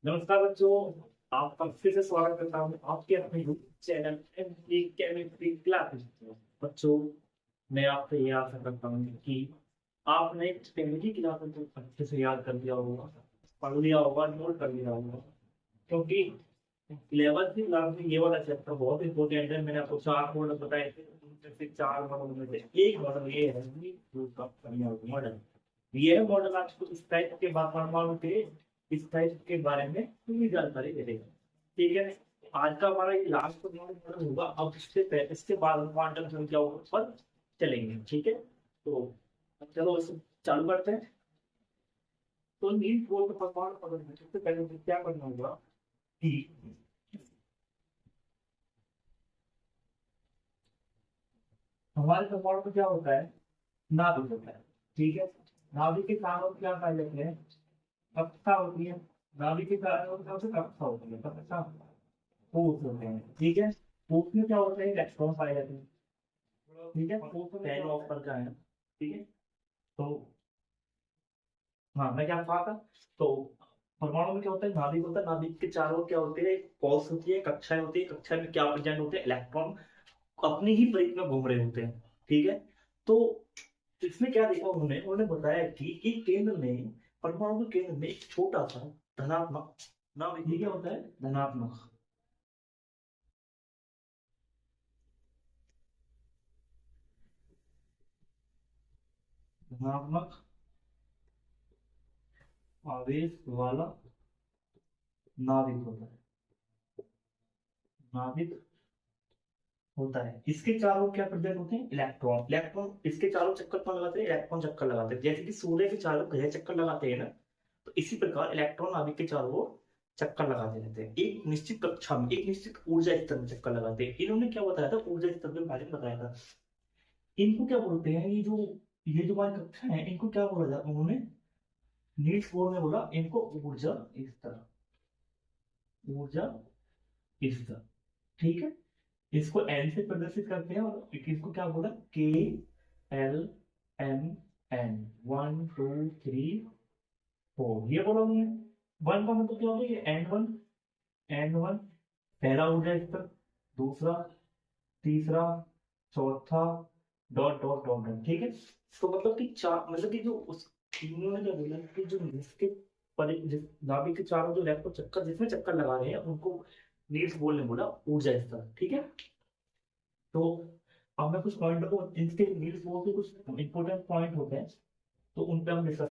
नमस्कार बच्चों, आपका फिर से स्वागत करता हूँ आपके अपने YouTube channel MP chemistry class में। बच्चों, मैं आपसे ये आशा करता हूँ कि आपने केमिस्ट्री क्लास को अच्छे से याद कर लिया होगा, पढ़ लिया होगा, नोट कर लिया होगा। क्योंकि 11th की क्लास में ये वाला चैप्टर बहुत इंपॉर्टेंट है। मैंने आपको 4 मॉडल बताए थे, उनमें से 4 मॉडल में से एक मॉडल ये है मॉडल। ये मॉडल आपको इस टाइप के परमाणु के इस टाइप के बारे में पूरी जानकारी दे देगा। ठीक है, आज का हमारा ये लास्ट मॉडल होगा। अब इसके बाद हम क्वांटम संख्याओं पर चलेंगे। ठीक है, तो अब चलो इसे चालू करते हैं। तो नील बोल के परमाणु पकड़ने सबसे पहले मुझे क्या करना होगा कि हमारे परमाणु में क्या होता है, नाभिक होता है। ठीक है, नाभिक के कारण क्या पाए जाते हैं, कक्षा होती है। नाभिक के कारण सबसे कक्षा होती है, कक्षा ठोस होते हैं। ठीक है, ठोस में क्या होता है, इलेक्ट्रॉन पाए जाते हैं। ठीक है, ठोस में पहले ऑफ कर जाए। ठीक है, तो हाँ, मैं क्या कहा था। तो परमाणु में क्या होता है, नाभिक होता है। नाभिक के चारों ओर क्या होते हैं, कॉल्स होती है, कक्षाएं होती है। कक्षा में क्या प्रेजेंट होते हैं, इलेक्ट्रॉन अपनी ही परिधि में घूम रहे होते हैं। ठीक है, तो इसमें क्या देखा उन्होंने बताया कि एक केंद्र में, परमाणु के केंद्र में एक छोटा सा धनात्मक नाभिक, ये क्या होता है, धनात्मक धनात्मक आवेश वाला नाभिक होता है। नाभिक होता है, इसके चारों क्या प्रेजेंट होते हैं, इलेक्ट्रॉन। इलेक्ट्रॉन इसके चारों चक्कर कौन लगाते हैं, इलेक्ट्रॉन चक्कर लगाते हैं। जैसे कि सूर्य के चारों ग्रह चक्कर लगाते हैं ना, तो इसी प्रकार इलेक्ट्रॉन नाभिक के चारों ओर चक्कर लगाते रहते हैं। एक निश्चित कक्षा में, एक निश्चित ऊर्जा स्तर में चक्कर लगाते हैं। इन्होंने क्या बताया था, ऊर्जा स्तर के बारे में बताया था। इनको क्या बोलते हैं, ये जो हमारी कक्षा है, इनको क्या बोला जाता है, उन्होंने नील्स बोर ने बोला इनको ऊर्जा स्तर। ऊर्जा स्तर, ठीक है। इसको एन से प्रदर्शित करते हैं और इसको क्या बोला, K L M N, 1 2 3 4, ये बोला हमने। वन का मतलब क्या हो गया, ये N1, N1 पहला ऊर्जा स्तर, दूसरा, तीसरा, चौथा, डॉट डॉट डॉट डॉट। ठीक है, तो मतलब कि चार, मतलब कि जो उस इन्होंने क्या बोला कि जो जिसके नाभिक के चारों जो इलेक्ट्रॉन चक्कर जिसमें चक्कर लगा रहे हैं उनको नील्स बोर ने बोला ऊर्जा स्तर। ठीक है, तो अब मैं कुछ पॉइंट को, इनके नील्स बोर के कुछ इंपॉर्टेंट पॉइंट होते हैं, तो उन पे हम डिस्कस